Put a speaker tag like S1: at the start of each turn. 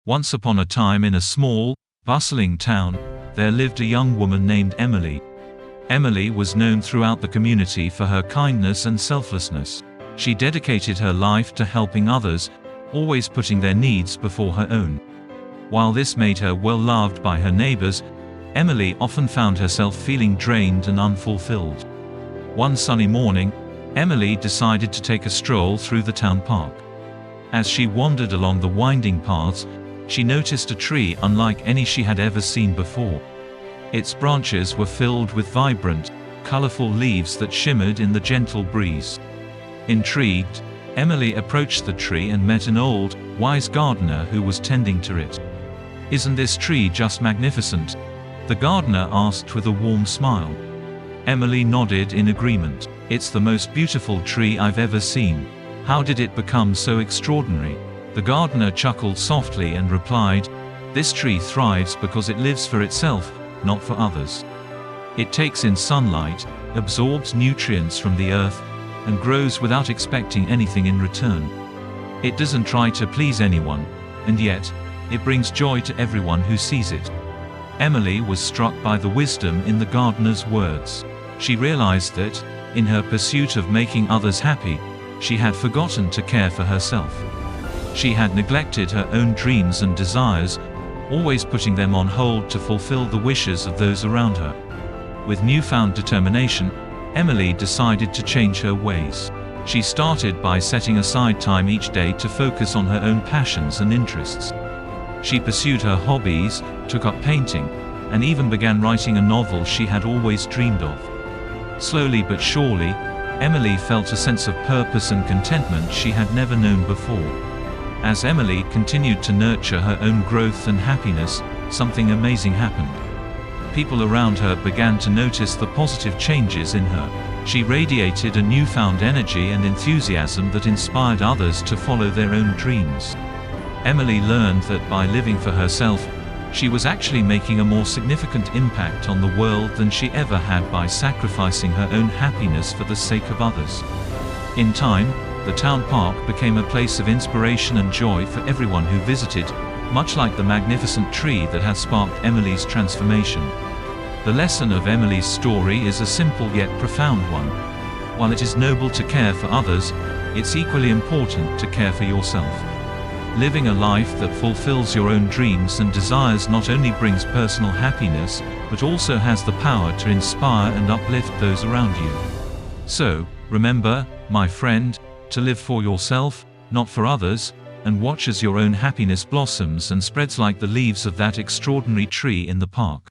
S1: Once upon a time in a small, bustling town, there lived a young woman named Emily. Emily was known throughout the community for her kindness and selflessness. She dedicated her life to helping others, always putting their needs before her own. While this made her well loved by her neighbors, Emily often found herself feeling drained and unfulfilled. One sunny morning, Emily decided to take a stroll through the town park. As she wandered along the winding paths, she noticed a tree unlike any she had ever seen before. Its branches were filled with vibrant, colorful leaves that shimmered in the gentle breeze. Intrigued, Emily approached the tree and met an old, wise gardener who was tending to it. "Isn't this tree just magnificent?" the gardener asked with a warm smile. Emily nodded in agreement. "It's the most beautiful tree I've ever seen. How did it become so extraordinary?" The gardener chuckled softly and replied, "This tree thrives because it lives for itself, not for others. It takes in sunlight, absorbs nutrients from the earth, and grows without expecting anything in return. It doesn't try to please anyone, and yet, it brings joy to everyone who sees it." Emily was struck by the wisdom in the gardener's words. She realized that, in her pursuit of making others happy, she had forgotten to care for herself. She had neglected her own dreams and desires, always putting them on hold to fulfill the wishes of those around her. With newfound determination, Emily decided to change her ways. She started by setting aside time each day to focus on her own passions and interests. She pursued her hobbies, took up painting, and even began writing a novel she had always dreamed of. Slowly but surely, Emily felt a sense of purpose and contentment she had never known before. As Emily continued to nurture her own growth and happiness, something amazing happened. People around her began to notice the positive changes in her. She radiated a newfound energy and enthusiasm that inspired others to follow their own dreams. Emily learned that by living for herself, she was actually making a more significant impact on the world than she ever had by sacrificing her own happiness for the sake of others. In time, the town park became a place of inspiration and joy for everyone who visited, much like the magnificent tree that had sparked Emily's transformation. The lesson of Emily's story is a simple yet profound one. While it is noble to care for others, it's equally important to care for yourself. Living a life that fulfills your own dreams and desires not only brings personal happiness, but also has the power to inspire and uplift those around you. So, remember, my friend, to live for yourself, not for others, and watch as your own happiness blossoms and spreads like the leaves of that extraordinary tree in the park.